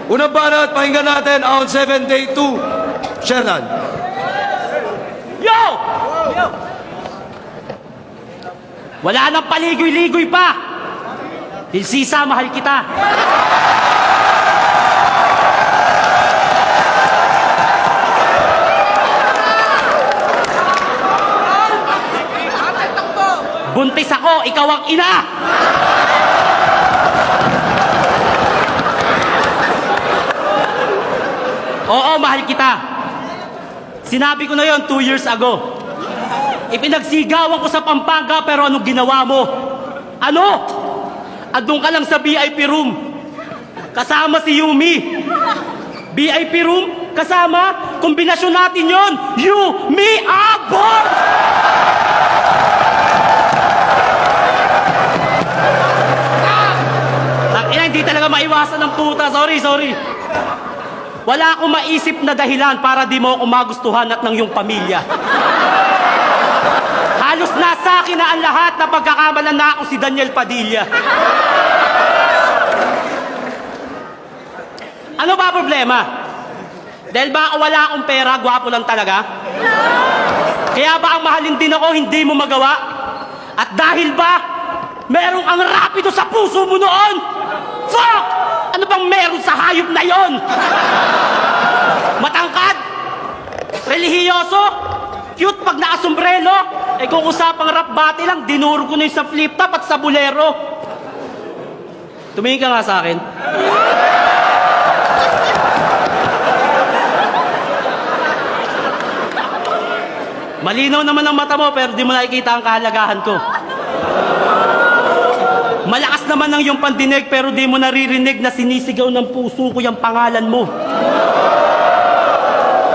Unang banat, pakinggan natin on 7 day 2. Sherdan. Yo! Wala nang paligoy-ligoy pa. Hilsisa, mahal kita. Buntis ako, ikaw ang ina. Oo, mahal kita. Sinabi ko na yon 2 years ago. Ipinagsigawan ko sa Pampanga, pero anong ginawa mo? Ano? Andun ka lang sa VIP room. Kasama si Yumi. VIP room? Kasama? Kombinasyon natin yon. You, me, abort! Tangina, hindi talaga maiwasan ng puta. Sorry. Wala akong maisip na dahilan para di mo ako magustuhan at ng iyong pamilya. Halos nasa akin na ang lahat na pagkakamalan na ako si Daniel Padilla. Ano ba problema? Dahil ba wala akong pera, gwapo lang talaga? Kaya ba ang mahalin din ako, hindi mo magawa? At dahil ba merong ang rapido sa puso mo noon? Fuck! Ano bang meron sa hayop na yon? Matangkad? Relihiyoso? Cute pag nakasombrelo? Eh kung usapang rap battle lang, dinuro ko na yung sa flip top at sa bolero. Tumingin ka nga sa akin. Malinaw naman ang mata mo, pero di mo nakikita ang kahalagahan ko. Malakas naman ang iyong pandinig, pero di mo naririnig na sinisigaw ng puso ko yung pangalan mo.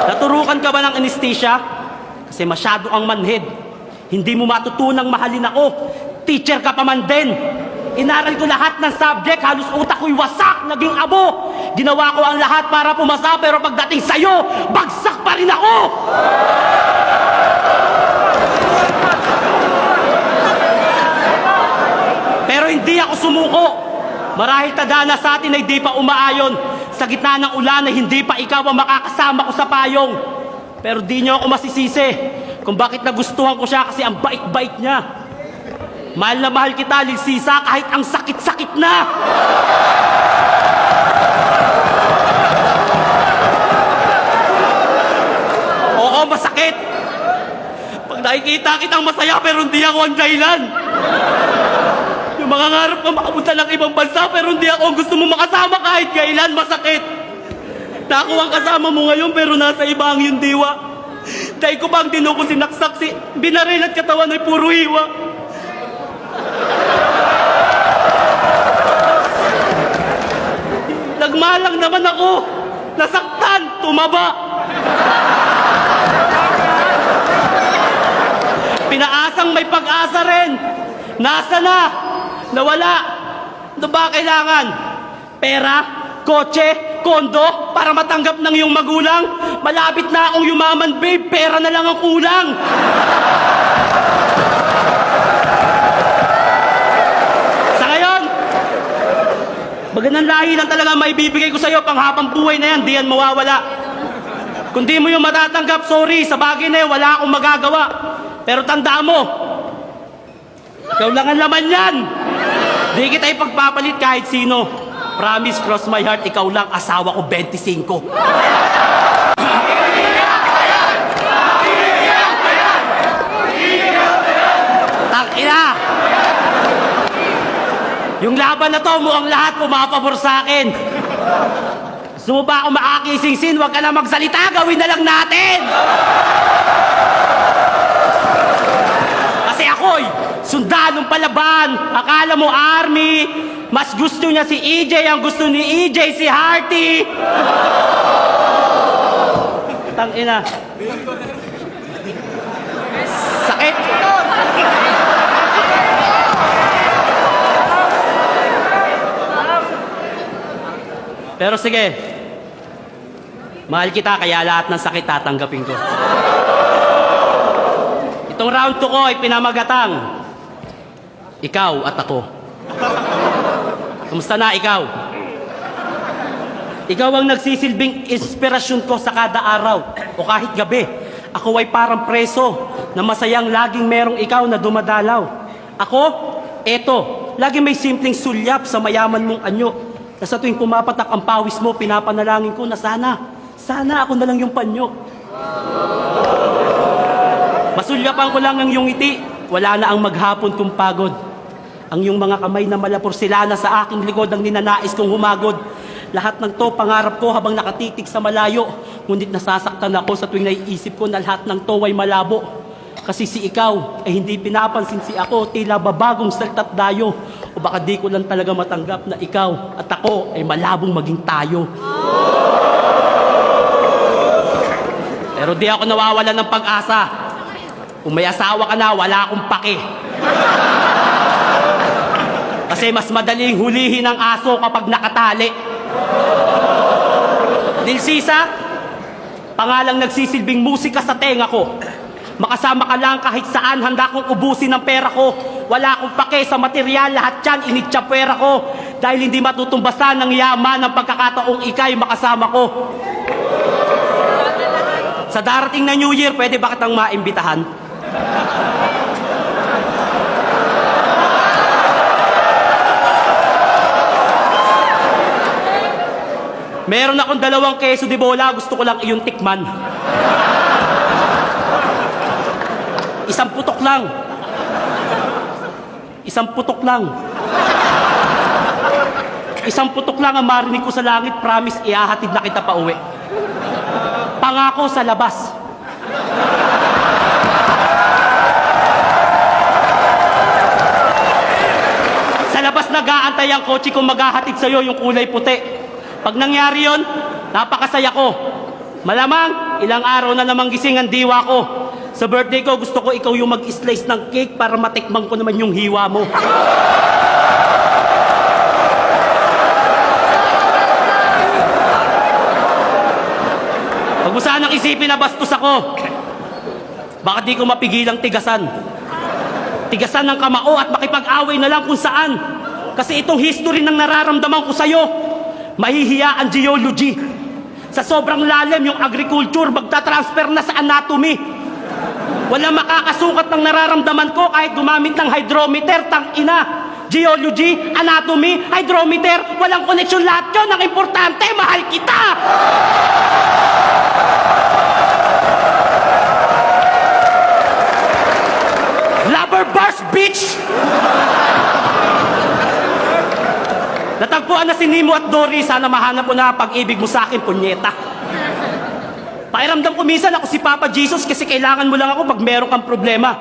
Naturukan ka ba ng anesthesia? Kasi masyado ang manhid. Hindi mo matutunang mahalin ako. Teacher ka pa man din. Inaral ko lahat ng subject, halos utak ko'y wasak, naging abo. Ginawa ko ang lahat para pumasa, pero pagdating sa'yo, bagsak pa rin ako! Pero hindi ako sumuko. Marahil tadhana sa atin ay di pa umaayon. Sa gitna ng ulan ay hindi pa ikaw ang makakasama ko sa payong. Pero di niyo ako masisisi kung bakit nagustuhan ko siya, kasi ang bait-bait niya. Mahal na mahal kita, Ligsisa, kahit ang sakit-sakit na. Oo, masakit. Pag nakikita kitang masaya, pero hindi ako ang dahilan. Yung mga ngarap ka makapunta ng ibang bansa, pero hindi ako ang gusto mo makasama kahit kailan, masakit. Ako ang kasama mo ngayon, pero nasa iba ang yung diwa. Dahil ko bang dinuko sinaksak, binaril at katawan ay puro hiwa. Nagmalang naman ako, nasaktan, tumaba. Pinaasang may pag-asa rin. Nasa na? Nawala. Ano ba kailangan? Pera? Kotse? Kondo? Para matanggap ng iyong magulang? Malapit na akong yumaman, babe. Pera na lang ang kulang. Sa ngayon, magandang lahi lang talaga maibibigay ko sa'yo. Panghabang buhay na yan, di yan mawawala. Kung di mo yung matatanggap, sorry. Sa bagay na yan, wala akong magagawa. Pero tandaan mo, ikaw lang ang laman yan. Di kita ipagpapalit kahit sino. Promise, cross my heart, ikaw lang, asawa ko 25. Tangina! Yung laban na to, mukhang lahat pumapabor sa akin. Gusto mo ba ako makakisingsin? Huwag ka na magsalita, gawin na lang natin! Kasi ako'y sundalong palaban. Akala mo army. Mas gusto niya si EJ, ang gusto ni EJ si Hearty. Tangina. Sakit. Pero sige. Mahal kita, kaya lahat ng sakit tatanggapin ko. Itong round 2 ko ay pinamagatang ikaw at ako. Kumusta na ikaw? Ikaw ang nagsisilbing inspirasyon ko sa kada araw o kahit gabi. Ako ay parang preso na masayang laging merong ikaw na dumadalaw. Ako, eto, lagi may simpleng sulyap sa mayaman mong anyo. Na sa tuwing pumapatak ang pawis mo, pinapanalangin ko na sana ako na lang yung panyo. Masulyapan ko lang ang iyong ngiti, wala na ang maghapon kong pagod. Ang iyong mga kamay na malapursilana sa aking likod ang ninanais kong humagod. Lahat ng to pangarap ko habang nakatitig sa malayo. Ngunit nasasaktan ako sa tuwing naiisip ko na lahat ng to ay malabo. Kasi si ikaw ay hindi pinapansin si ako, tila babagong salta't dayo. O baka di ko lang talaga matanggap na ikaw at ako ay malabong maging tayo. Pero di ako nawawala ng pag-asa. Kung may asawa ka na, wala akong pake. Kasi mas madaling hulihin ang aso kapag nakatali. Dilsisa, pangalang nagsisilbing musika sa tenga ko. Makasama ka lang kahit saan, handa kong ubusin ang pera ko. Wala akong pake sa material, lahat yan initsapwera ko. Dahil hindi matutumbasan ng yaman ng pagkakataong ikay makasama ko. Sa darating na New Year, pwede ba kitang maimbitahan? Meron akong 2 keso de bola, gusto ko lang iyong tikman. Isang putok lang. Isang putok lang. Isang putok lang ang marinig ko sa langit, promise ihahatid na kita pa uwi. Pangako sa labas. Sa labas nag-aantay ang kotse kung maghahatid sa'yo yung kulay puti. Pag nangyari yon, napakasaya ko. Malamang, ilang araw na namang gising ang diwa ko. Sa birthday ko, gusto ko ikaw yung mag-slice ng cake para matikman ko naman yung hiwa mo. Huwag mo sanang isipin na bastos ako. Baka di ko mapigilang tigasan. Tigasan ng kamao at makipag-away na lang kung saan. Kasi itong history ng nararamdaman ko sa'yo, mahihiya ang geology. Sa sobrang lalim yung agriculture, magta-transfer na sa anatomy. Walang makakasukat ng nararamdaman ko kahit gumamit ng hydrometer, tang-ina. Geology, anatomy, hydrometer, walang koneksyon lahat yun. Ang importante, mahal kita! Lover bars, bitch! Natagpuan na si Nemo at Dory, sana mahanap mo na pag-ibig mo sa akin, punyeta. Pakiramdam ko minsan ako si Papa Jesus kasi kailangan mo lang ako pag meron kang problema.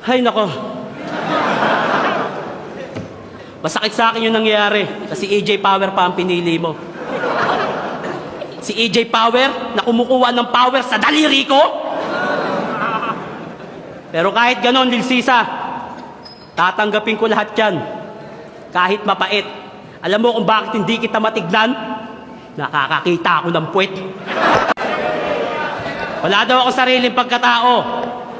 Ay, nako. Masakit sa akin yung nangyayari kasi AJ Power pa ang pinili mo. Si AJ Power na kumukuha ng power sa daliri ko. Pero kahit ganon, Dilsisa, tatanggapin ko lahat yan. Kahit mapait. Alam mo kung bakit hindi kita matignan? Nakakakita ako ng puwet. Wala daw ako sariling pagkatao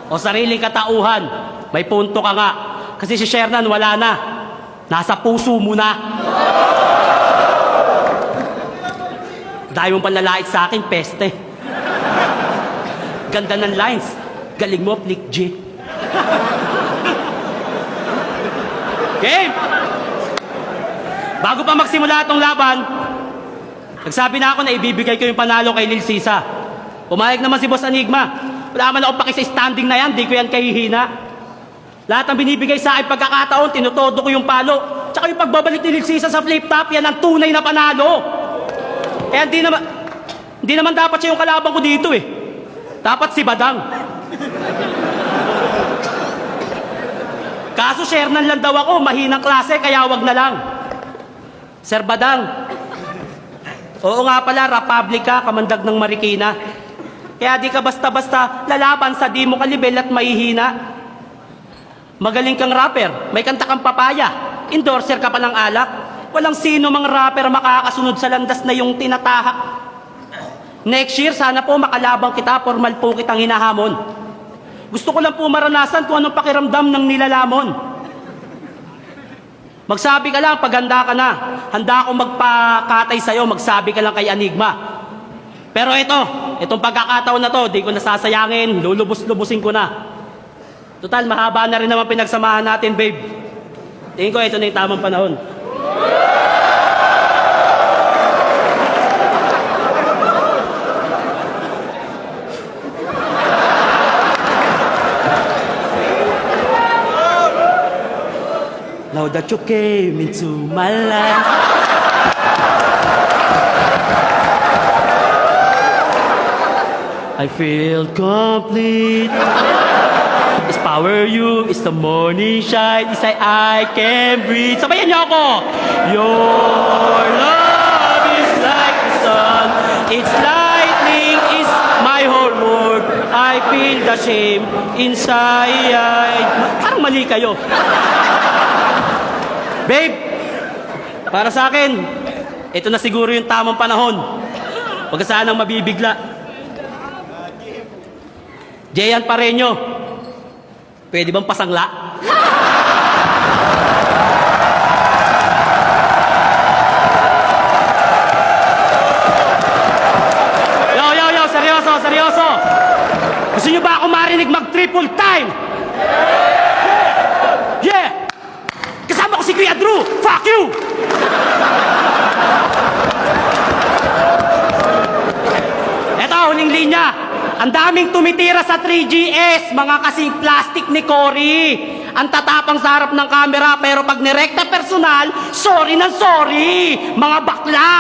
o sariling katauhan. May punto ka nga. Kasi si Shernan wala na. Nasa puso mo na. Dahil mong panlalait sa akin, peste. Ganda ng lines. Galing mo, Flick G. Game! Bago pa magsimula itong laban, nagsabi na ako na ibibigay ko yung panalo kay Lil Sisa. Pumayag naman si Boss Enigma. Wala man ako paki sa standing na yan, di ko yan kahihina. Lahat ng binibigay sa akin pagkakataon, tinutodo ko yung palo. Tsaka yung pagbabalik ni Lil Sisa sa flip top, yan ang tunay na panalo. Kaya hindi naman dapat siya yung kalaban ko dito eh. Dapat si Badang. Kaso Shernan lang daw ako, mahinang klase, kaya wag na lang. Sir Badang, oo nga pala, Republic ka, kamandag ng Marikina. Kaya di ka basta-basta lalaban sa di mo kalibel at mahihina. Magaling kang rapper, may kanta kang papaya, endorser ka pa ng alak. Walang sino mang rapper makakasunod sa landas na yung tinatahak. Next year, sana po makalabang kita, formal po kitang hinahamon. Gusto ko lang po maranasan kung anong pakiramdam ng nilalamon. Magsabi ka lang pag handa ka na. Handa akong magpakatay sa'yo, magsabi ka lang kay Enigma. Pero itong pagkakataon na to, di ko nasasayangin, lulubos-lubusin ko na. Total, mahaba na rin naman pinagsamahan natin, babe. Tingin ko ito na yung tamang panahon. Now that you came into my life, I feel complete. It's power you, it's the morning shine, it's like I can breathe. Sabayan niyo ako! Your love is like the sun, it's lightning, it's my whole world. I feel the shame inside. Parang mali kayo. Babe, para sa akin, ito na siguro yung tamang panahon. Huwag ka sanang mabibigla. Jeyan Pareño, pwede bang pasangla? Yo, seryoso. Gusto nyo ba ako marinig mag-triple time? Yeah! Kasama ko si Kuya Drew! Fuck you! Eto, huling linya. Ang daming tumitira sa 3GS, mga kasing plastic ni Cory. Ang tatapang sa harap ng camera, pero pag nirekta personal, sorry ng sorry, mga bakla.